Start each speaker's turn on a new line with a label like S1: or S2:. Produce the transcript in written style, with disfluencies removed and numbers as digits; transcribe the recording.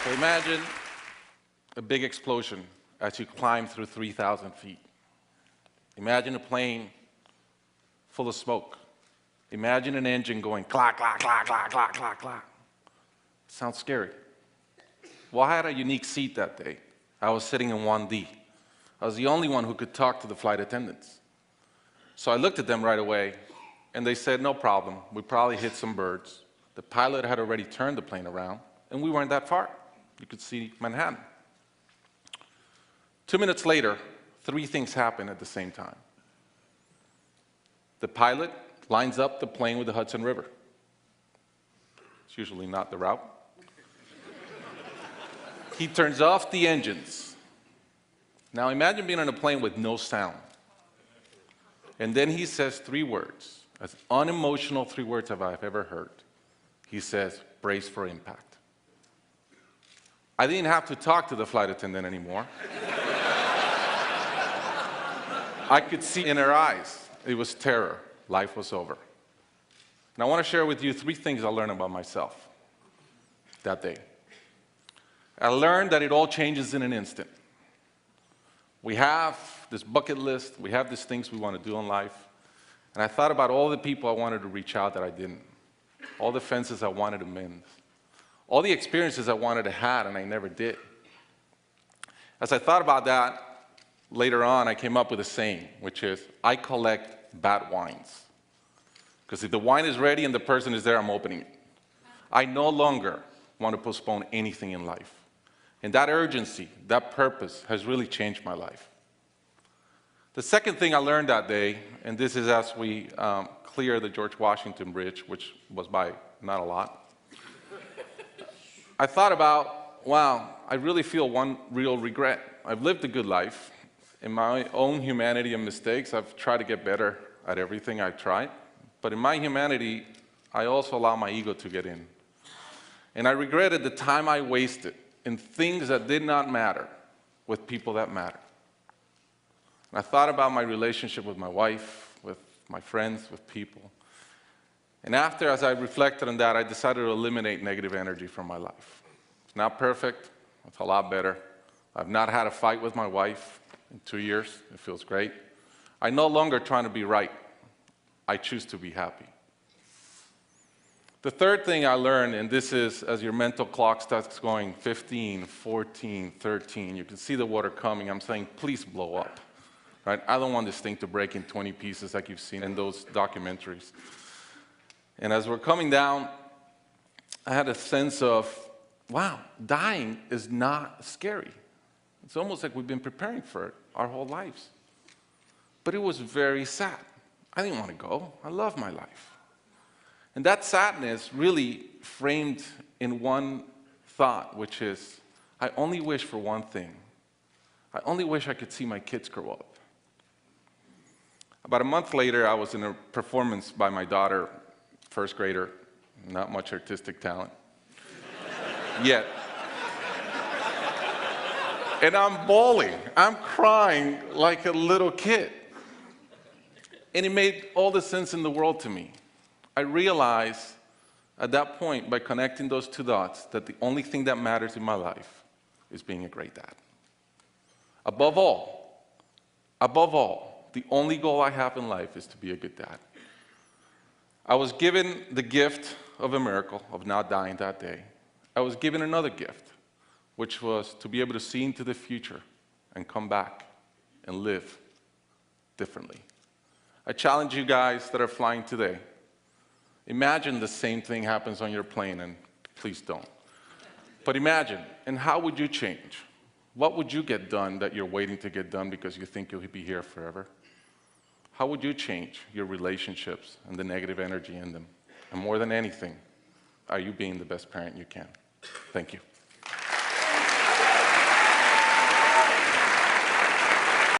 S1: So imagine a big explosion as you climb through 3,000 feet. Imagine a plane full of smoke. Imagine an engine going clack, clack, clack, clack, clack, clack, clack. Sounds scary. Well, I had a unique seat that day. I was sitting in 1D. I was the only one who could talk to the flight attendants. So I looked at them right away, and they said, no problem. We probably hit some birds. The pilot had already turned the plane around, and we weren't that far. You could see Manhattan. 2 minutes later, 3 things happened at the same time. The pilot lines up the plane with the Hudson River. It's usually not the route. He turns off the engines. Now imagine being on a plane with no sound. And then he says 3 words, as unemotional 3 words as I've ever heard. He says, brace for impact. I didn't have to talk to the flight attendant anymore. I could see in her eyes, it was terror. Life was over. And I want to share with you 3 things I learned about myself that day. I learned that it all changes in an instant. We have this bucket list, we have these things we want to do in life, and I thought about all the people I wanted to reach out that I didn't, all the fences I wanted to mend, all the experiences I wanted to have and I never did. As I thought about that, later on I came up with a saying, which is, I collect bad wines. Because if the wine is ready and the person is there, I'm opening it. I no longer want to postpone anything in life. And that urgency, that purpose has really changed my life. The second thing I learned that day, and this is as we clear the George Washington Bridge, which was by not a lot, I thought about, wow, I really feel one real regret. I've lived a good life. In my own humanity and mistakes, I've tried to get better at everything I tried. But in my humanity, I also allow my ego to get in. And I regretted the time I wasted in things that did not matter with people that matter. And I thought about my relationship with my wife, with my friends, with people. And after, as I reflected on that, I decided to eliminate negative energy from my life. It's not perfect. It's a lot better. I've not had a fight with my wife in 2 years. It feels great. I'm no longer trying to be right. I choose to be happy. The third thing I learned, and this is as your mental clock starts going 15, 14, 13, you can see the water coming. I'm saying, please blow up. Right? I don't want this thing to break in 20 pieces like you've seen in those documentaries. And as we're coming down, I had a sense of, wow, dying is not scary. It's almost like we've been preparing for it our whole lives. But it was very sad. I didn't want to go. I love my life. And that sadness really framed in one thought, which is, I only wish for one thing. I only wish I could see my kids grow up. About a month later, I was in a performance by my daughter, first grader, not much artistic talent, yet. And I'm bawling, I'm crying like a little kid. And it made all the sense in the world to me. I realized at that point, by connecting those 2 dots, that the only thing that matters in my life is being a great dad. Above all, the only goal I have in life is to be a good dad. I was given the gift of a miracle of not dying that day. I was given another gift, which was to be able to see into the future and come back and live differently. I challenge you guys that are flying today. Imagine the same thing happens on your plane, and please don't. But imagine, and how would you change? What would you get done that you're waiting to get done because you think you'll be here forever? How would you change your relationships and the negative energy in them? And more than anything, are you being the best parent you can? Thank you.